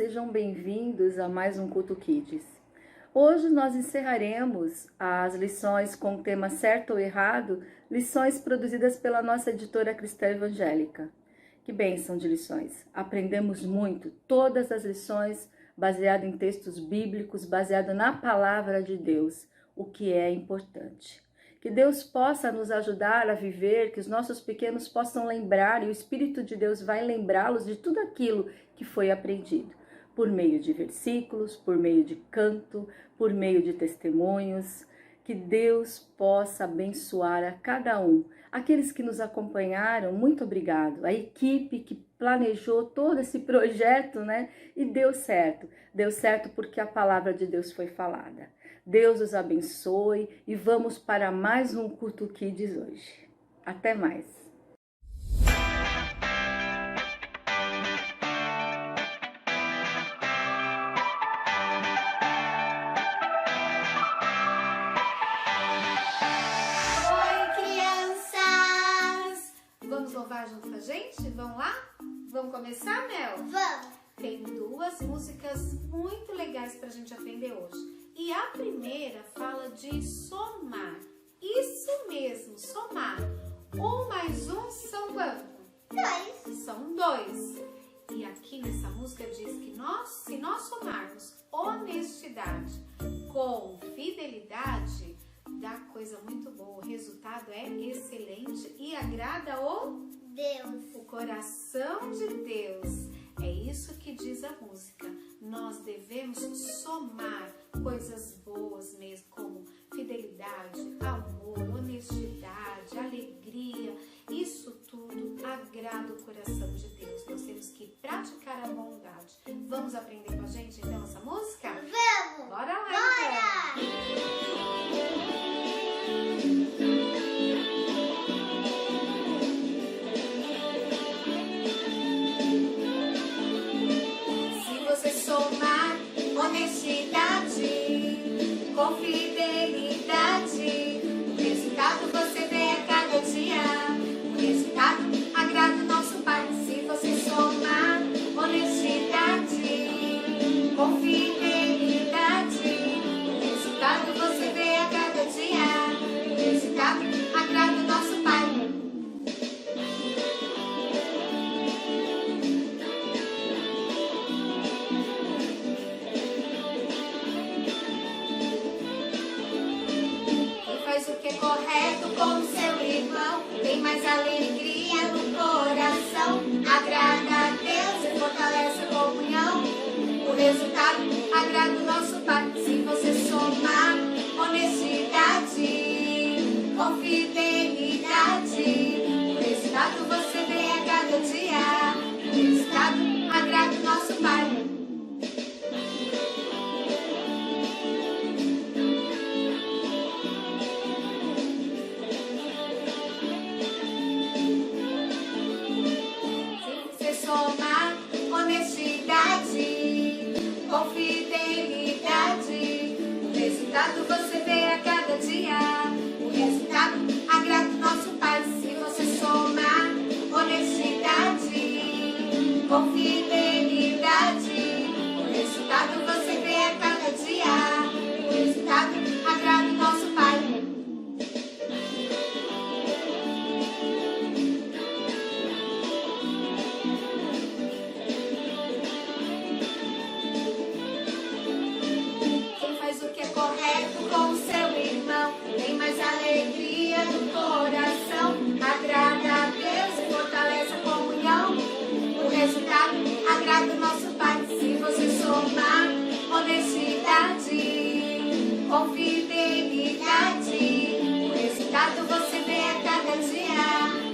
sejam bem-vindos a mais um Culto Kids. Hoje nós encerraremos as lições com o tema Certo ou Errado, lições produzidas pela nossa editora cristã evangélica. Que bênção de lições! Aprendemos muito, todas as lições baseadas em textos bíblicos, baseadas na palavra de Deus, o que é importante. Que Deus possa nos ajudar a viver, que os nossos pequenos possam lembrar, e o Espírito de Deus vai lembrá-los de tudo aquilo que foi aprendido, por meio de versículos, por meio de canto, por meio de testemunhos. Que Deus possa abençoar a cada um. Aqueles que nos acompanharam, muito obrigado. A equipe que planejou todo esse projeto, né? E deu certo. Deu certo porque a palavra de Deus foi falada. Deus os abençoe e vamos para mais um Culto Kids hoje. Até mais. Vamos louvar junto com a gente? Vamos lá? Vamos começar, Mel? Vamos! Tem duas músicas muito legais pra gente aprender hoje. E a primeira fala de somar. Isso mesmo, somar. 1 mais 1 são quanto? 2. São 2. E aqui nessa música diz que se nós somarmos honestidade com fidelidade, dá coisa muito boa. O resultado é excelente e agrada o coração de Deus. É isso que diz a música. Nós devemos somar coisas boas mesmo, como fidelidade, amor, honestidade, alegria. Isso tudo agrada o coração de Deus. Nós temos que praticar a bondade. Vamos aprender com a gente então essa música? Vamos! Bora lá! Bora! Somar honestidade com fidelidade, o resultado você vê a cada dia. O resultado agrada o nosso Pai. Se você somar honestidade com fidelidade, o resultado você vê a cada dia. O resultado agrada o nosso Pai. O que é correto com o seu irmão, tem mais alegria no coração, agrada a Deus e fortalece a comunhão. O resultado agrada o nosso Pai. Se você somar honestidade com fidelidade, o resultado você vê a cada dia. O resultado agrada o nosso Pai. Somar honestidade com fidelidade, o resultado você vê a cada dia. O resultado agrada o nosso Pai. Se você somar honestidade com fidelidade, o resultado você vê a cada dia. O resultado agrada o nosso Pai. Correto com o seu irmão, tem mais alegria no coração, agrada a Deus e fortalece a comunhão. O resultado agrada o nosso Pai. Se você somar honestidade com fidelidade, o resultado você vê a cada dia.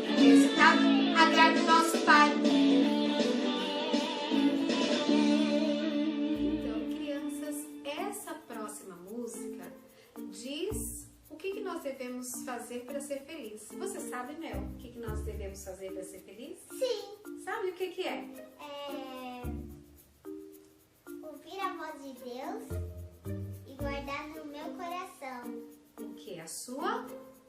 O resultado agrada o nosso Pai. Música diz o que nós devemos fazer para ser feliz. Você sabe, Mel, o que nós devemos fazer para ser feliz? Sim. Sabe o que é? Ouvir a voz de Deus e guardar no meu coração. O que? A sua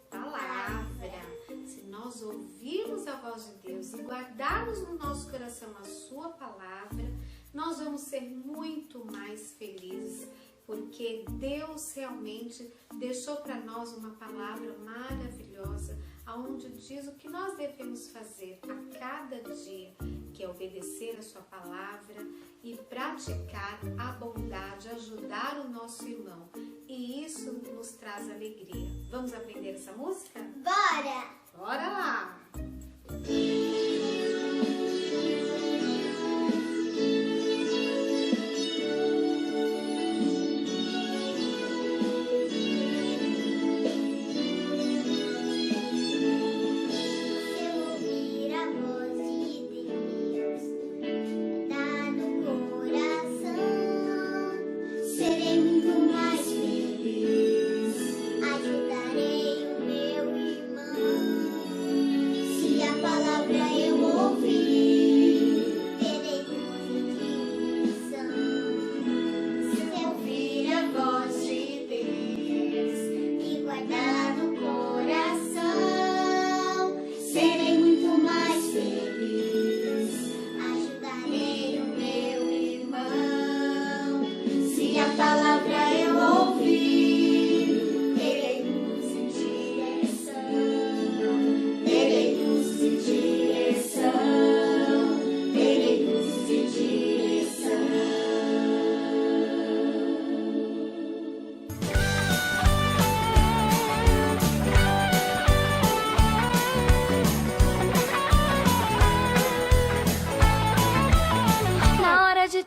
palavra. Se nós ouvirmos a voz de Deus e guardarmos no nosso coração a sua palavra, nós vamos vamos ser muito mais felizes, porque Deus realmente deixou para nós uma palavra maravilhosa, onde diz o que nós devemos fazer a cada dia, que é obedecer a sua palavra e praticar a bondade, ajudar o nosso irmão. E isso nos traz alegria. Vamos aprender essa música? Bora! Bora lá!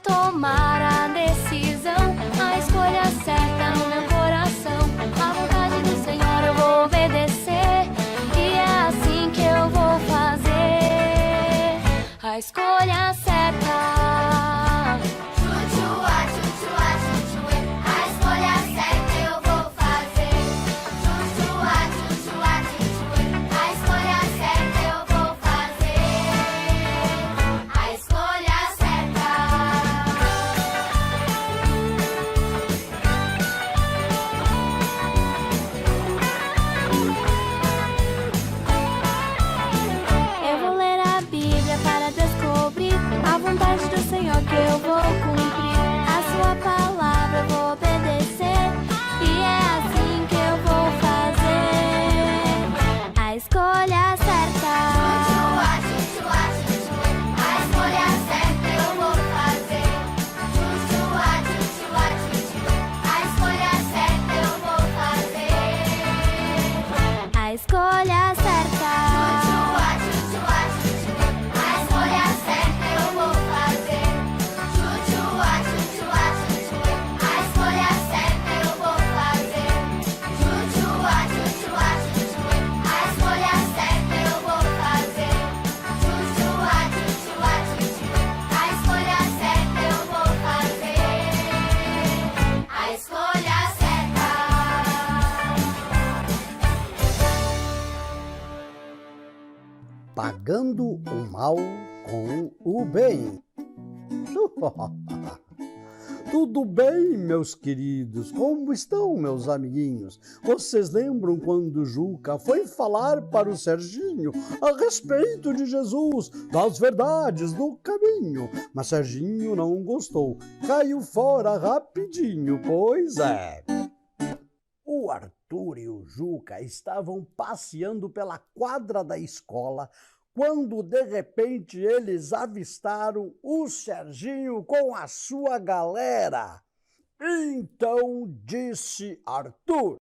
Tomar a decisão, a escolha certa no meu coração. A vontade do Senhor eu vou obedecer, e é assim que eu vou fazer a escolha certa. Chuchua, chuchua, chuchue, a escolha certa eu vou fazer. Chuchua, chuchua, chuchue, a escolha certa eu vou fazer. A escolha certa. Eu vou ler a Bíblia para descobrir a vontade do Senhor que eu vou cumprir. A sua palavra eu vou obedecer, e é assim que eu vou fazer a escolha certa. Chuchua, chuchua, chuchue, a escolha certa eu vou fazer. Chuchua, chuchua, chuchue, a escolha certa eu vou fazer. A escolha certa. Chuchua, chuchua, chuchue, a escolha certa eu vou fazer. Chuchua, chuchua, chuchue, a escolha certa eu vou fazer. Chuchua, chuchua, chuchue, a escolha certa eu vou fazer. Chuchua, chuchua, chuchue, a escolha certa eu vou fazer. A escolha certa. Pagando o mal com o bem. Tudo bem, meus queridos? Como estão, meus amiguinhos? Vocês lembram quando Juca foi falar para o Serginho a respeito de Jesus, das verdades, do caminho? Mas Serginho não gostou, caiu fora rapidinho, pois é. O Arthur e o Juca estavam passeando pela quadra da escola quando, de repente, eles avistaram o Serginho com a sua galera. Então disse Arthur: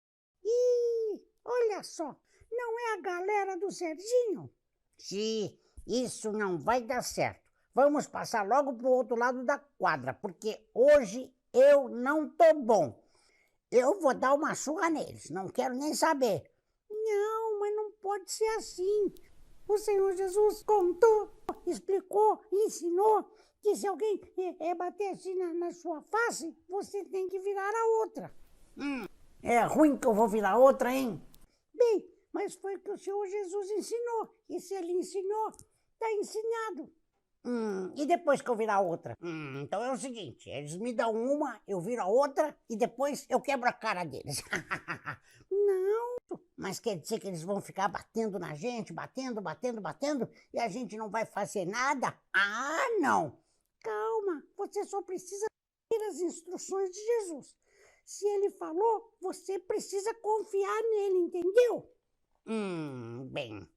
Ih, olha só, não é a galera do Serginho? Sim, isso não vai dar certo. Vamos passar logo pro outro lado da quadra, porque hoje eu não tô bom. Eu vou dar uma surra neles, não quero nem saber. Não, mas não pode ser assim. O Senhor Jesus contou, explicou, ensinou que se alguém bater assim na sua face, você tem que virar a outra. É ruim que eu vou virar outra, hein? Bem, mas foi o que o Senhor Jesus ensinou. E se ele ensinou, tá ensinado. E depois que eu virar outra? Então é o seguinte, eles me dão uma, eu viro a outra e depois eu quebro a cara deles. Não, mas quer dizer que eles vão ficar batendo na gente, batendo, e a gente não vai fazer nada? Ah, não! calma, você só precisa seguir as instruções de Jesus. Se ele falou, você precisa confiar nele, entendeu? Bem,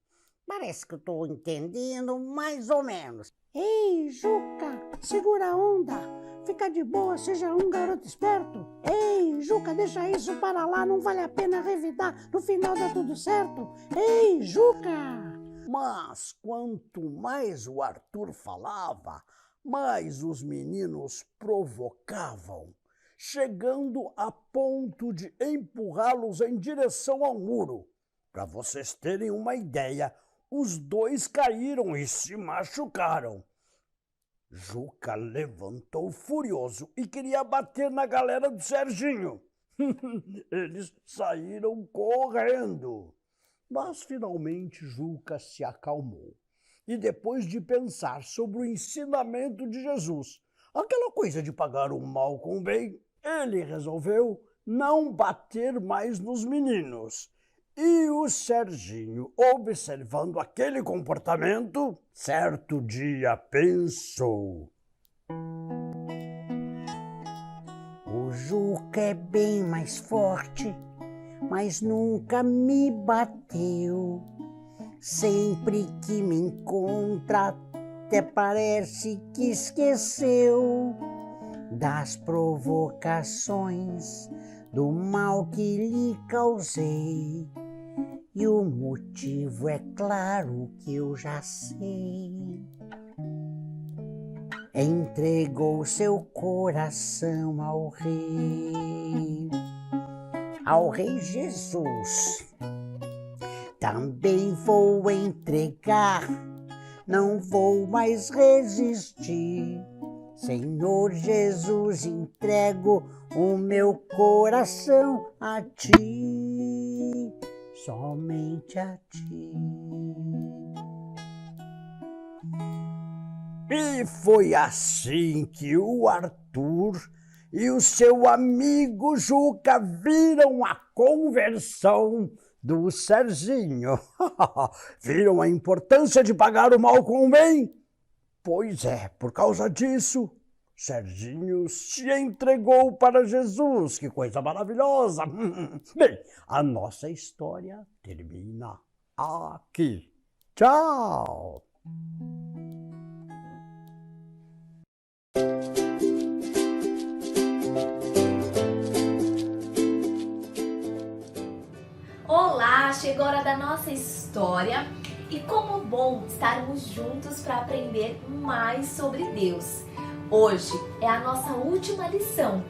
parece que eu tô entendendo mais ou menos. Ei, Juca, segura a onda. Fica de boa, seja um garoto esperto. Ei, Juca, deixa isso para lá, não vale a pena revidar. No final dá tudo certo. Ei, Juca! Mas quanto mais o Arthur falava, mais os meninos provocavam, chegando a ponto de empurrá-los em direção ao muro. Para vocês terem uma ideia, os dois caíram e se machucaram. Juca levantou furioso e queria bater na galera do Serginho. Eles saíram correndo. Mas finalmente Juca se acalmou. E depois de pensar sobre o ensinamento de Jesus, aquela coisa de pagar o mal com o bem, ele resolveu não bater mais nos meninos. E o Serginho, observando aquele comportamento, certo dia pensou: o Juca é bem mais forte, mas nunca me bateu. Sempre que me encontra, até parece que esqueceu das provocações, do mal que lhe causei. E o motivo é claro que eu já sei. Entregou seu coração ao Rei Jesus. Também vou entregar, não vou mais resistir. Senhor Jesus, entrego o meu coração a ti, somente a ti. E foi assim que o Arthur e o seu amigo Juca viram a conversão do Serginho. Viram a importância de pagar o mal com o bem? Pois é, por causa disso, Serginho se entregou para Jesus. Que coisa maravilhosa! Bem, a nossa história termina aqui. Tchau! Olá, chegou a hora da nossa história e como bom estarmos juntos para aprender mais sobre Deus. Hoje é a nossa última lição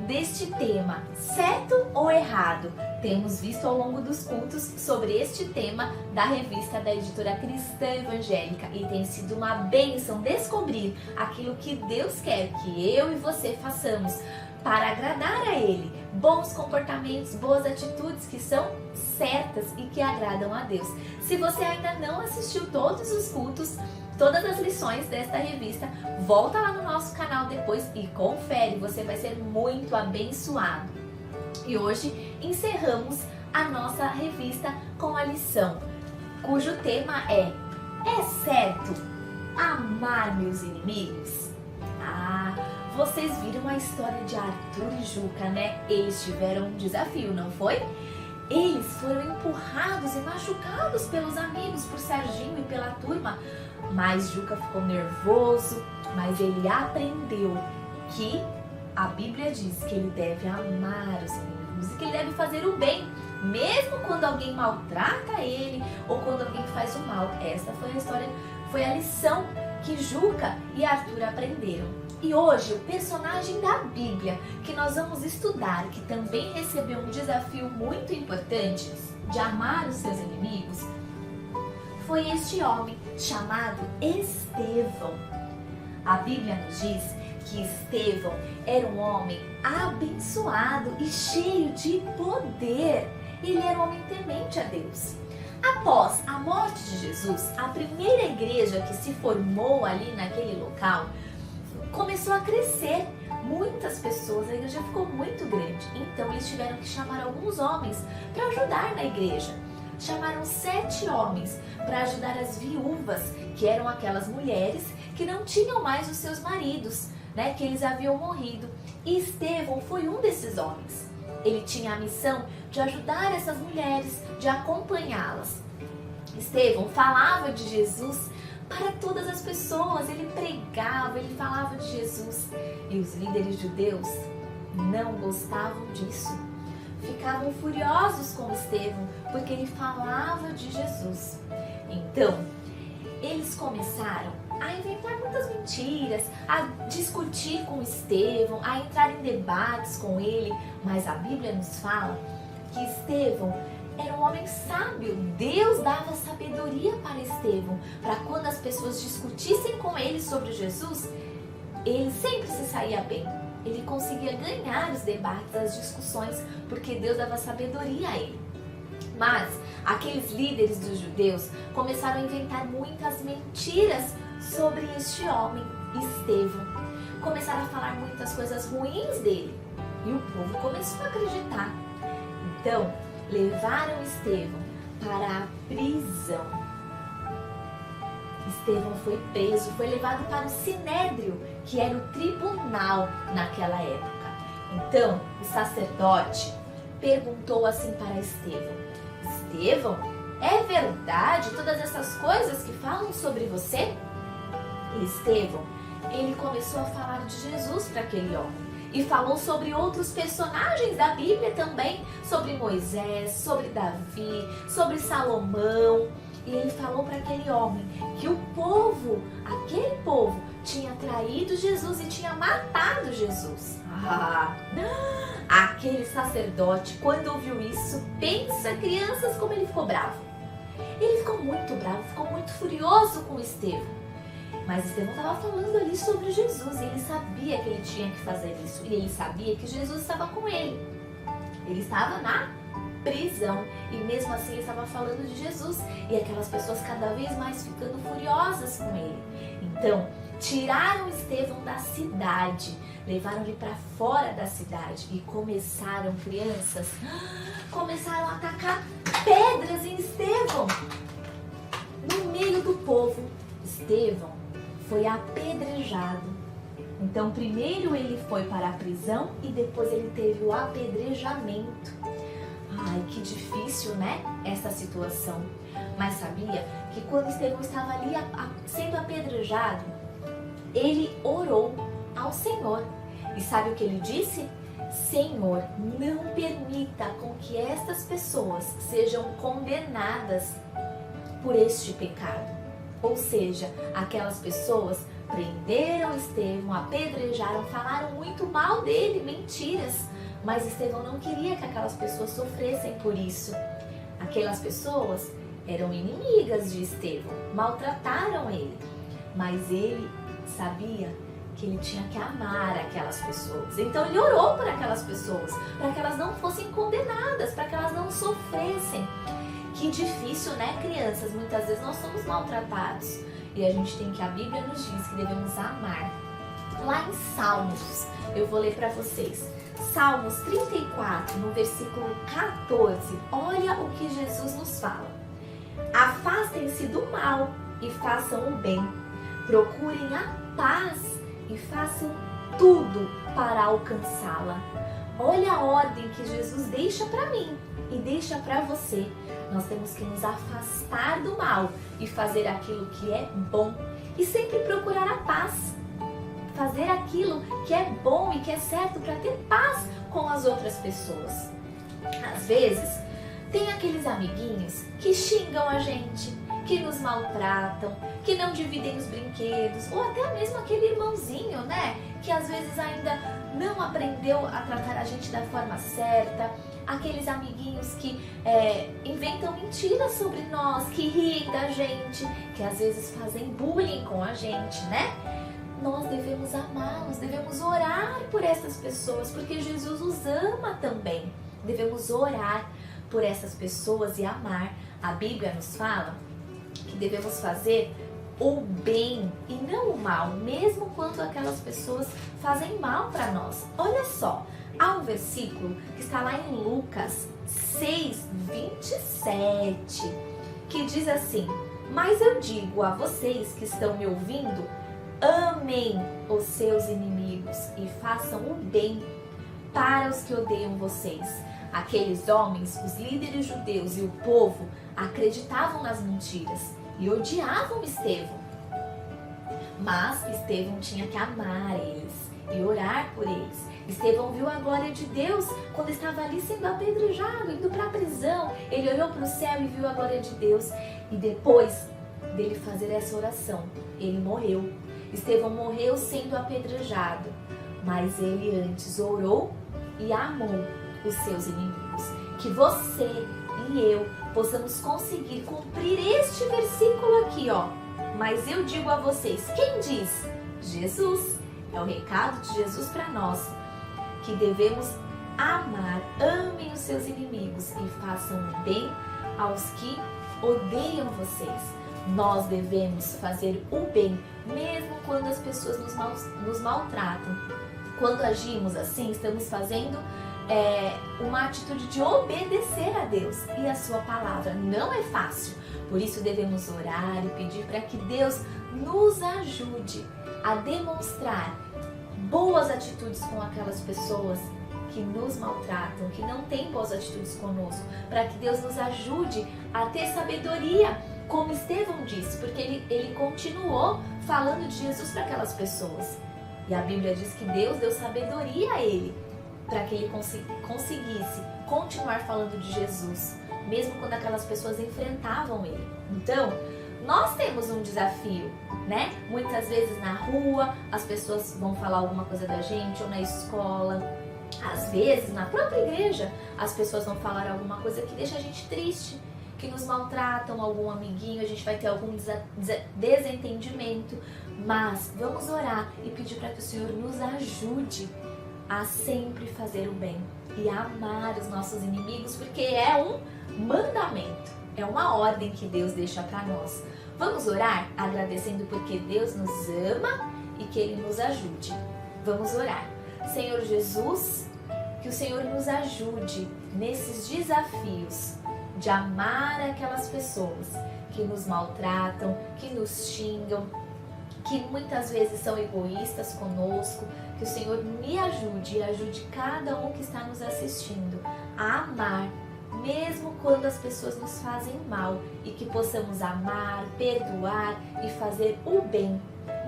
deste tema, certo ou errado? Temos visto ao longo dos cultos sobre este tema da revista da editora Cristã Evangélica e tem sido uma bênção descobrir aquilo que Deus quer que eu e você façamos para agradar a Ele. Bons comportamentos, boas atitudes que são certas e que agradam a Deus. Se você ainda não assistiu todos os cultos, todas as lições desta revista, volta lá no nosso canal depois e confere, você vai ser muito abençoado. E hoje encerramos a nossa revista com a lição, cujo tema é certo amar meus inimigos? Vocês viram a história de Arthur e Juca, né? Eles tiveram um desafio, não foi? Eles foram empurrados e machucados pelos amigos, por Serginho e pela turma. Mas Juca ficou nervoso, mas ele aprendeu que a Bíblia diz que ele deve amar os inimigos e que ele deve fazer o bem, mesmo quando alguém maltrata ele ou quando alguém faz o mal. Essa foi a história, foi a lição que Juca e Arthur aprenderam. E hoje o personagem da Bíblia que nós vamos estudar, que também recebeu um desafio muito importante de amar os seus inimigos, foi este homem chamado Estevão. A Bíblia nos diz que Estevão era um homem abençoado e cheio de poder. Ele era um homem temente a Deus. Após a morte de Jesus, a primeira igreja que se formou ali naquele local começou a crescer. Muitas pessoas, a igreja ficou muito grande. Então eles tiveram que chamar alguns homens para ajudar na igreja. Chamaram 7 homens para ajudar as viúvas, que eram aquelas mulheres que não tinham mais os seus maridos, né, que eles haviam morrido. E Estevão foi um desses homens. Ele tinha a missão de ajudar essas mulheres, de acompanhá-las. Estevão falava de Jesus para todas as pessoas, ele pregava, ele falava de Jesus. E os líderes judeus não gostavam disso. Ficavam furiosos com Estevão, porque ele falava de Jesus. Então, eles começaram a inventar muitas mentiras, a discutir com Estevão, a entrar em debates com ele. Mas a Bíblia nos fala que Estevão era um homem sábio. Deus dava sabedoria para Estevão, para quando as pessoas discutissem com ele sobre Jesus, ele sempre se saía bem. Ele conseguia ganhar os debates, as discussões, porque Deus dava sabedoria a ele. Mas aqueles líderes dos judeus começaram a inventar muitas mentiras sobre este homem, Estevão. Começaram a falar muitas coisas ruins dele e o povo começou a acreditar. Então, levaram Estevão para a prisão. Estevão foi preso, foi levado para o Sinédrio, que era o tribunal naquela época. Então, o sacerdote perguntou assim para Estevão: Estevão, é verdade todas essas coisas que falam sobre você? E Estevão, ele começou a falar de Jesus para aquele homem. E falou sobre outros personagens da Bíblia também, sobre Moisés, sobre Davi, sobre Salomão. E ele falou para aquele homem que o povo, aquele povo, tinha traído Jesus e tinha matado Jesus. Aquele sacerdote, quando ouviu isso, pensa, crianças, como ele ficou bravo. Ele ficou muito bravo, ficou muito furioso com Estevão. Mas Estevão estava falando ali sobre Jesus e ele sabia que ele tinha que fazer isso. E ele sabia que Jesus estava com ele. Ele estava na prisão e mesmo assim ele estava falando de Jesus. E aquelas pessoas cada vez mais ficando furiosas com ele. Então, tiraram Estevão da cidade, levaram-lhe para fora da cidade e começaram, crianças, começaram a atacar pedras em Estevão. No meio do povo, Estevão foi apedrejado. Então, primeiro ele foi para a prisão e depois ele teve o apedrejamento. Ai, que difícil, né? Essa situação. Mas sabia que quando Estevão estava ali sendo apedrejado, ele orou ao Senhor. E sabe o que ele disse? Senhor, não permita com que estas pessoas sejam condenadas por este pecado. Ou seja, aquelas pessoas prenderam Estevão, apedrejaram, falaram muito mal dele, mentiras. Mas Estevão não queria que aquelas pessoas sofressem por isso. Aquelas pessoas eram inimigas de Estevão, maltrataram ele. Mas ele sabia que ele tinha que amar aquelas pessoas. Então ele orou por aquelas pessoas, para que elas não fossem condenadas, para que elas não sofressem. Que difícil, né, crianças? Muitas vezes nós somos maltratados e a gente tem que, a Bíblia nos diz que devemos amar. Lá em Salmos, eu vou ler para vocês. Salmos 34, no versículo 14, olha o que Jesus nos fala. Afastem-se do mal e façam o bem. Procurem a paz e façam tudo para alcançá-la. Olha a ordem que Jesus deixa para mim e deixa para você. Nós temos que nos afastar do mal e fazer aquilo que é bom e sempre procurar a paz. Fazer aquilo que é bom e que é certo para ter paz com as outras pessoas. Às vezes, tem aqueles amiguinhos que xingam a gente, que nos maltratam, que não dividem os brinquedos, ou até mesmo aquele irmãozinho, né? Que às vezes ainda não aprendeu a tratar a gente da forma certa. Aqueles amiguinhos que inventam mentiras sobre nós, que riem da gente, que às vezes fazem bullying com a gente, né? Nós devemos amá-los, devemos orar por essas pessoas, porque Jesus os ama também. Devemos orar por essas pessoas e amar. A Bíblia nos fala que devemos fazer o bem e não o mal, mesmo quando aquelas pessoas fazem mal para nós. Olha só, há um versículo que está lá em Lucas 6:27, que diz assim: mas eu digo a vocês que estão me ouvindo, Amem os seus inimigos e façam o bem para os que odeiam vocês. Aqueles homens, os líderes judeus e o povo acreditavam nas mentiras e odiavam Estevão. Mas Estevão tinha que amar eles e orar por eles. Estevão viu a glória de Deus quando estava ali sendo apedrejado, indo para a prisão. Ele olhou para o céu e viu a glória de Deus. E depois dele fazer essa oração, ele morreu. Estevão morreu sendo apedrejado, mas ele antes orou e amou os seus inimigos. Que você e eu possamos conseguir cumprir este versículo aqui, ó. Mas eu digo a vocês, quem diz? Jesus. É o recado de Jesus para nós, que devemos amar, amem os seus inimigos e façam o bem aos que odeiam vocês. Nós devemos fazer o bem, mesmo quando as pessoas nos maltratam. Quando agimos assim, estamos fazendo uma atitude de obedecer a Deus e a sua palavra. Não é fácil, por isso devemos orar e pedir para que Deus nos ajude a demonstrar boas atitudes com aquelas pessoas que nos maltratam, que não têm boas atitudes conosco, para que Deus nos ajude a ter sabedoria, como Estevão disse, porque ele continuou falando de Jesus para aquelas pessoas. E a Bíblia diz que Deus deu sabedoria a ele, para que ele conseguisse continuar falando de Jesus, mesmo quando aquelas pessoas enfrentavam ele. Então, nós temos um desafio, né? Muitas vezes na rua, as pessoas vão falar alguma coisa da gente, ou na escola. Às vezes, na própria igreja, as pessoas vão falar alguma coisa que deixa a gente triste, que nos maltratam, algum amiguinho, a gente vai ter algum desentendimento. Mas vamos orar e pedir para que o Senhor nos ajude a sempre fazer o bem e a amar os nossos inimigos, porque é um mandamento, é uma ordem que Deus deixa para nós. Vamos orar agradecendo porque Deus nos ama e que Ele nos ajude. Vamos orar. Senhor Jesus, que o Senhor nos ajude nesses desafios de amar aquelas pessoas que nos maltratam, que nos xingam, que muitas vezes são egoístas conosco. Que o Senhor me ajude e ajude cada um que está nos assistindo a amar, mesmo quando as pessoas nos fazem mal, e que possamos amar, perdoar e fazer o bem.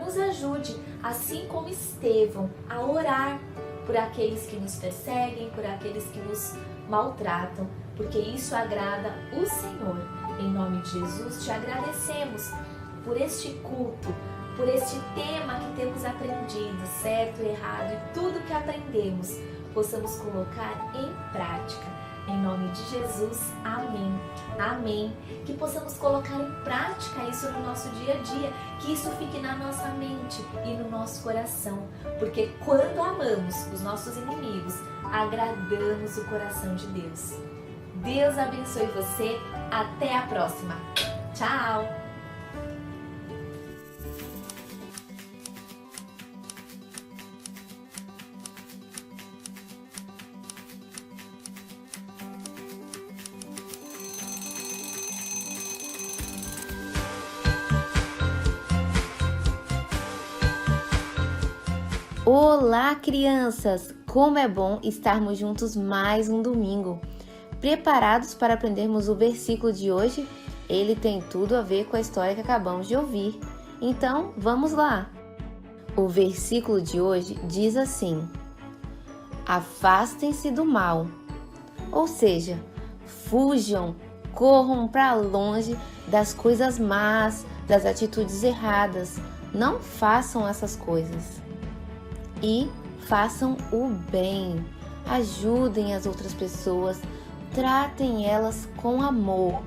Nos ajude, assim como Estevão, a orar por aqueles que nos perseguem, por aqueles que nos maltratam, porque isso agrada o Senhor. Em nome de Jesus, te agradecemos por este culto, por este tema que temos aprendido, certo e errado, e tudo que aprendemos, possamos colocar em prática. Em nome de Jesus, amém. Amém. Que possamos colocar em prática isso no nosso dia a dia, que isso fique na nossa mente e no nosso coração, porque quando amamos os nossos inimigos, agradamos o coração de Deus. Deus abençoe você. Até a próxima. Tchau! Olá, crianças! Como é bom estarmos juntos mais um domingo. Preparados para aprendermos o versículo de hoje? Ele tem tudo a ver com a história que acabamos de ouvir. Então, vamos lá! O versículo de hoje diz assim: afastem-se do mal. Ou seja, fujam, corram para longe das coisas más, das atitudes erradas. Não façam essas coisas. E façam o bem, ajudem as outras pessoas, tratem elas com amor.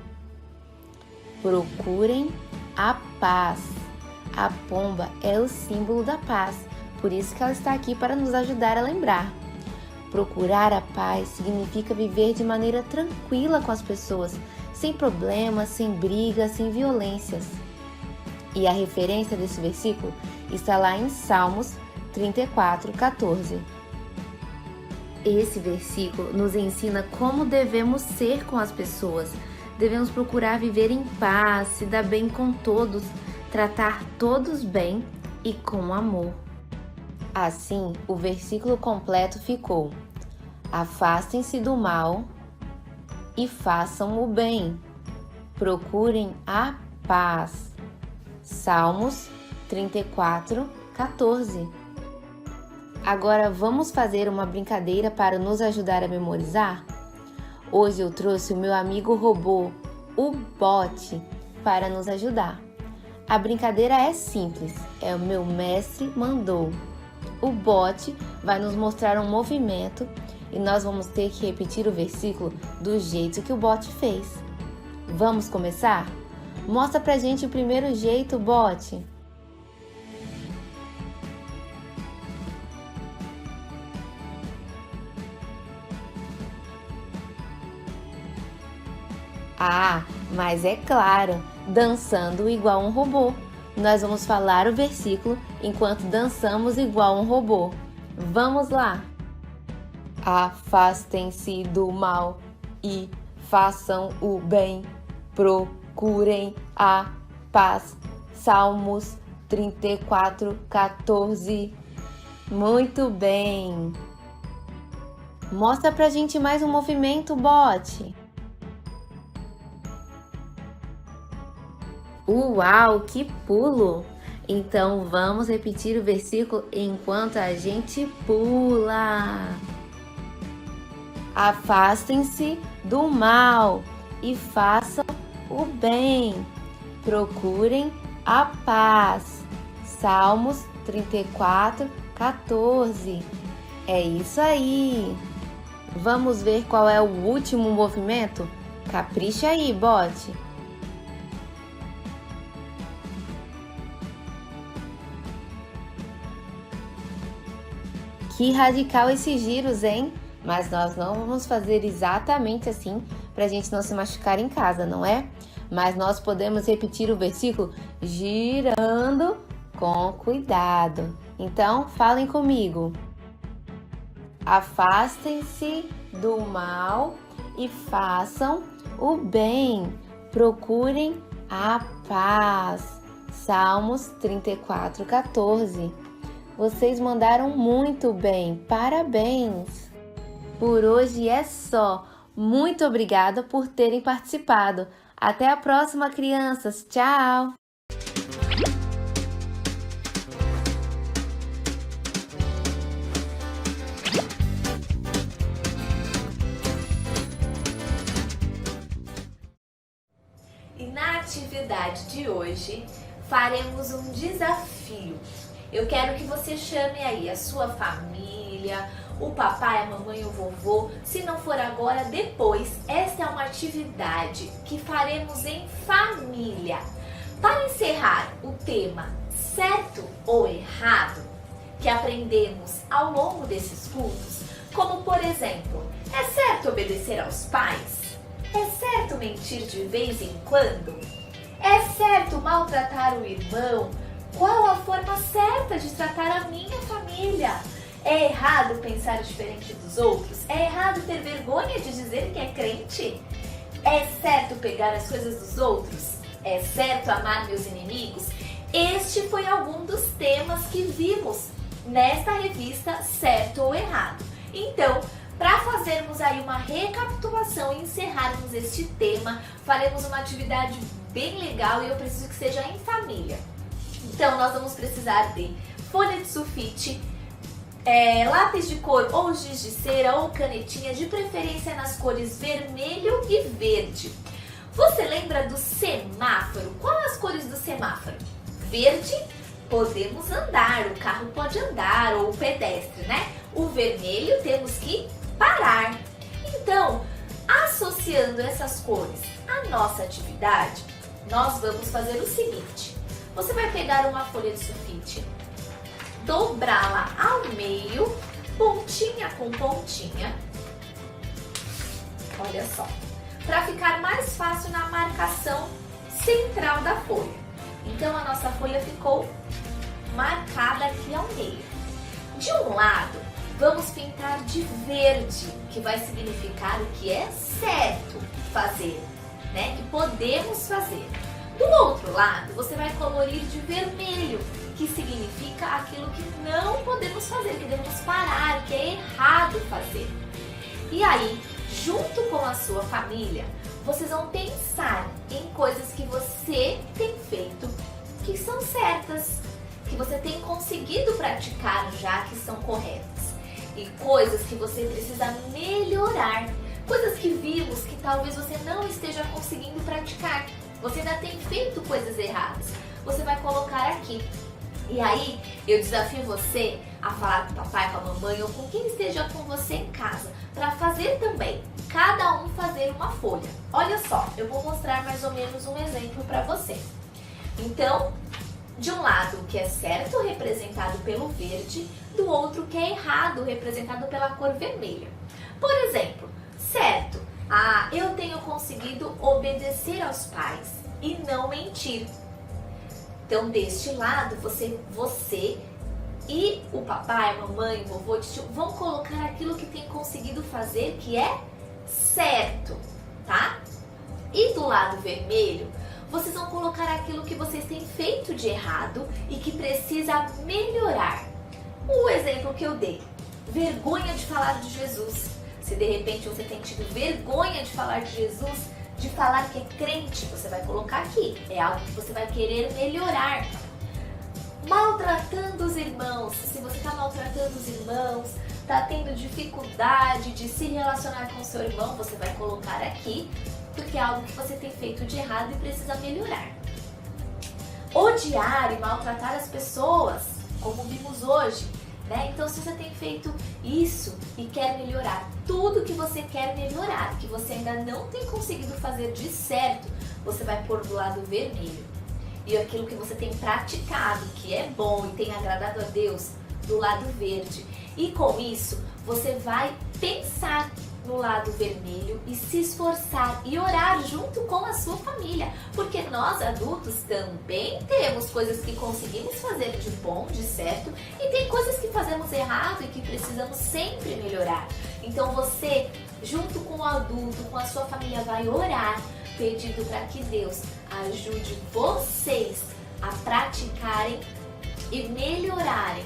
Procurem a paz. A pomba é o símbolo da paz, por isso que ela está aqui para nos ajudar a lembrar. Procurar a paz significa viver de maneira tranquila com as pessoas, sem problemas, sem brigas, sem violências. E a referência desse versículo está lá em Salmos 34:14. Esse versículo nos ensina como devemos ser com as pessoas. Devemos procurar viver em paz, se dar bem com todos, tratar todos bem e com amor. Assim, o versículo completo ficou: afastem-se do mal e façam o bem. Procurem a paz. Salmos 34:14. Agora vamos fazer uma brincadeira para nos ajudar a memorizar? Hoje eu trouxe o meu amigo robô, o Bot, para nos ajudar. A brincadeira é simples, é o meu mestre mandou. O Bot vai nos mostrar um movimento e nós vamos ter que repetir o versículo do jeito que o Bot fez. Vamos começar? Mostra pra gente o primeiro jeito, Bot. Ah, mas é claro, dançando igual um robô. Nós vamos falar o versículo enquanto dançamos igual um robô. Vamos lá! Afastem-se do mal e façam o bem. Procurem a paz. Salmos 34:14. Muito bem! Mostra pra gente mais um movimento, Bot. Uau, que pulo! Então vamos repetir o versículo enquanto a gente pula. Afastem-se do mal e façam o bem. Procurem a paz. Salmos 34:14. É isso aí! Vamos ver qual é o último movimento? Capricha aí, Bot! Que radical esses giros, hein? Mas nós não vamos fazer exatamente assim para a gente não se machucar em casa, não é? Mas nós podemos repetir o versículo girando com cuidado. Então, falem comigo. Afastem-se do mal e façam o bem. Procurem a paz. Salmos 34:14. Vocês mandaram muito bem, parabéns! Por hoje é só. Muito obrigada por terem participado. Até a próxima, crianças. Tchau! E na atividade de hoje, faremos um desafio. Eu quero que você chame aí a sua família, o papai, a mamãe, o vovô. Se não for agora, depois. Esta é uma atividade que faremos em família. Para encerrar o tema certo ou errado, que aprendemos ao longo desses cultos, como por exemplo, é certo obedecer aos pais? É certo mentir de vez em quando? É certo maltratar o irmão? Qual a forma certa de tratar a minha família? É errado pensar diferente dos outros? É errado ter vergonha de dizer que é crente? É certo pegar as coisas dos outros? É certo amar meus inimigos? Este foi algum dos temas que vimos nesta revista Certo ou Errado. Então, para fazermos aí uma recapitulação e encerrarmos este tema, faremos uma atividade bem legal e eu preciso que seja em família. Então, nós vamos precisar de folha de sulfite, lápis de cor ou giz de cera ou canetinha, de preferência nas cores vermelho e verde. Você lembra do semáforo? Quais as cores do semáforo? Verde, podemos andar, o carro pode andar, ou o pedestre, né? O vermelho, temos que parar. Então, associando essas cores à nossa atividade, nós vamos fazer o seguinte. Você vai pegar uma folha de sulfite, dobrá-la ao meio, pontinha com pontinha, olha só, para ficar mais fácil na marcação central da folha. Então a nossa folha ficou marcada aqui ao meio. De um lado, vamos pintar de verde, que vai significar o que é certo fazer, né? Que podemos fazer. Do outro lado, você vai colorir de vermelho, que significa aquilo que não podemos fazer, que devemos parar, que é errado fazer. E aí, junto com a sua família, vocês vão pensar em coisas que você tem feito que são certas, que você tem conseguido praticar já, que são corretas. E coisas que você precisa melhorar, coisas que vimos que talvez você não esteja conseguindo praticar. Você ainda tem feito coisas erradas. Você vai colocar aqui. E aí, eu desafio você a falar com o papai, com a mamãe ou com quem esteja com você em casa, para fazer também, cada um fazer uma folha. Olha só, eu vou mostrar mais ou menos um exemplo para você. Então, de um lado o que é certo, representado pelo verde, do outro o que é errado, representado pela cor vermelha. Por exemplo, certo, eu tenho conseguido obedecer aos pais e não mentir. Então, deste lado, você e o papai, a mamãe, o vovô, o tio vão colocar aquilo que tem conseguido fazer que é certo, tá? E do lado vermelho, vocês vão colocar aquilo que vocês têm feito de errado e que precisa melhorar. O exemplo que eu dei, vergonha de falar de Jesus. Se de repente você tem tido vergonha de falar de Jesus, de falar que é crente, você vai colocar aqui. É algo que você vai querer melhorar. Maltratando os irmãos. Se você está maltratando os irmãos, está tendo dificuldade de se relacionar com o seu irmão, você vai colocar aqui, porque é algo que você tem feito de errado e precisa melhorar. Odiar e maltratar as pessoas, como vimos hoje, né? Então, se você tem feito isso e quer melhorar, tudo que você quer melhorar, que você ainda não tem conseguido fazer de certo, você vai pôr do lado vermelho. E aquilo que você tem praticado, que é bom e tem agradado a Deus, do lado verde. E com isso, você vai pensar no lado vermelho e se esforçar e orar junto com a sua família, porque nós adultos também temos coisas que conseguimos fazer de bom, de certo, e tem coisas que fazemos errado e que precisamos sempre melhorar. Então você, junto com o adulto, com a sua família, vai orar, pedindo para que Deus ajude vocês a praticarem e melhorarem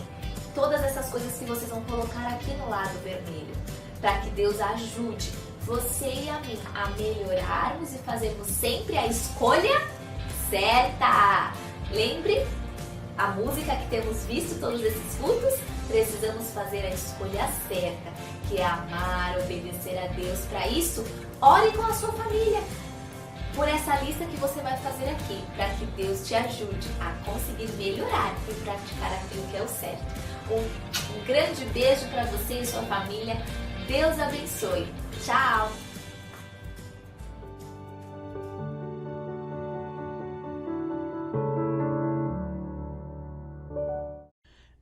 todas essas coisas que vocês vão colocar aqui no lado vermelho, para que Deus ajude você e a mim a melhorarmos e fazermos sempre a escolha certa. Lembre a música que temos visto todos esses cultos? Precisamos fazer a escolha certa, que é amar, obedecer a Deus. Para isso, ore com a sua família por essa lista que você vai fazer aqui, para que Deus te ajude a conseguir melhorar e praticar aquilo que é o certo. Um grande beijo para você e sua família. Deus abençoe. Tchau!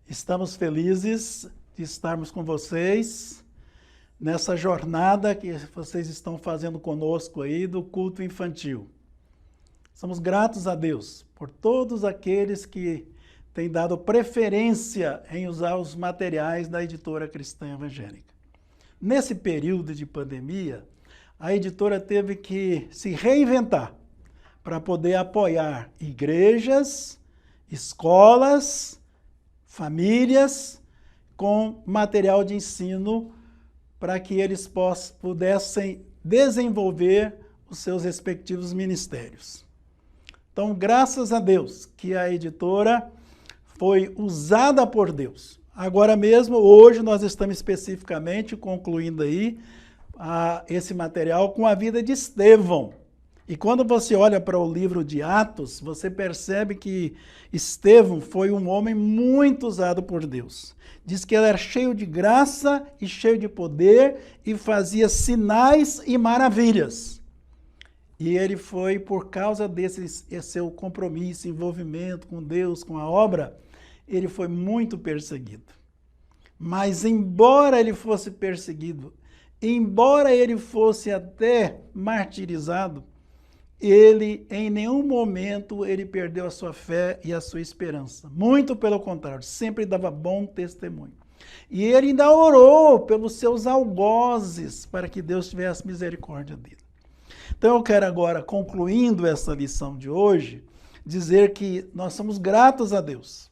Estamos felizes de estarmos com vocês nessa jornada que vocês estão fazendo conosco aí do culto infantil. Somos gratos a Deus por todos aqueles que têm dado preferência em usar os materiais da Editora Cristã Evangélica. Nesse período de pandemia, a editora teve que se reinventar para poder apoiar igrejas, escolas, famílias com material de ensino para que eles pudessem desenvolver os seus respectivos ministérios. Então, graças a Deus que a editora foi usada por Deus. Agora mesmo, hoje, nós estamos especificamente concluindo aí esse material com a vida de Estevão. E quando você olha para o livro de Atos, você percebe que Estevão foi um homem muito usado por Deus. Diz que ele era cheio de graça e cheio de poder e fazia sinais e maravilhas. E ele foi, por causa desse seu compromisso, envolvimento com Deus, com a obra, ele foi muito perseguido. Mas embora ele fosse perseguido, embora ele fosse até martirizado, ele em nenhum momento ele perdeu a sua fé e a sua esperança. Muito pelo contrário, sempre dava bom testemunho. E ele ainda orou pelos seus algozes para que Deus tivesse misericórdia dele. Então eu quero agora, concluindo essa lição de hoje, dizer que nós somos gratos a Deus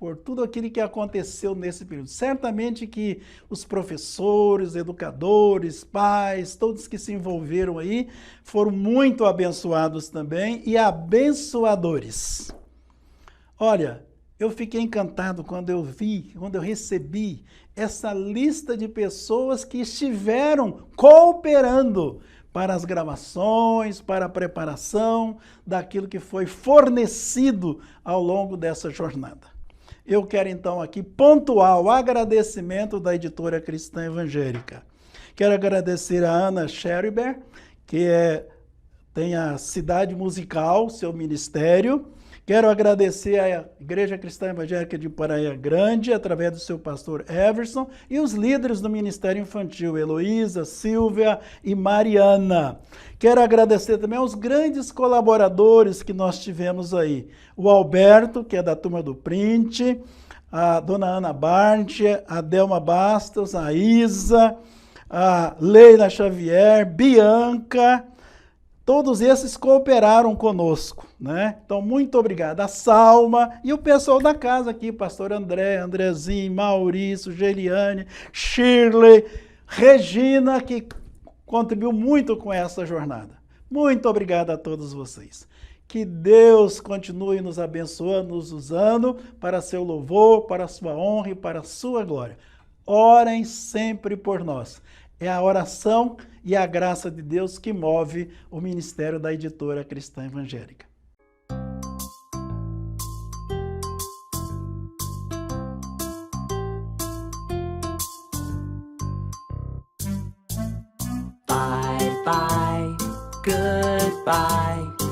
por tudo aquilo que aconteceu nesse período. Certamente que os professores, educadores, pais, todos que se envolveram aí, foram muito abençoados também e abençoadores. Olha, eu fiquei encantado quando eu recebi essa lista de pessoas que estiveram cooperando para as gravações, para a preparação daquilo que foi fornecido ao longo dessa jornada. Eu quero então aqui pontuar o agradecimento da Editora Cristã Evangélica. Quero agradecer a Ana Scherber, que tem a Cidade Musical, seu ministério. Quero agradecer à Igreja Cristã Evangélica de Praia Grande, através do seu pastor Everson, e os líderes do Ministério Infantil, Heloísa, Silvia e Mariana. Quero agradecer também aos grandes colaboradores que nós tivemos aí. O Alberto, que é da turma do Print, a dona Ana Barnt, a Delma Bastos, a Isa, a Leila Xavier, Bianca. Todos esses cooperaram conosco, né? Então, muito obrigado. A Salma e o pessoal da casa aqui, pastor André, Andrezinho, Maurício, Geliane, Shirley, Regina, que contribuiu muito com essa jornada. Muito obrigado a todos vocês. Que Deus continue nos abençoando, nos usando para seu louvor, para a sua honra e para a sua glória. Orem sempre por nós. É a oração e a graça de Deus que move o ministério da Editora Cristã Evangélica. Bye bye, goodbye.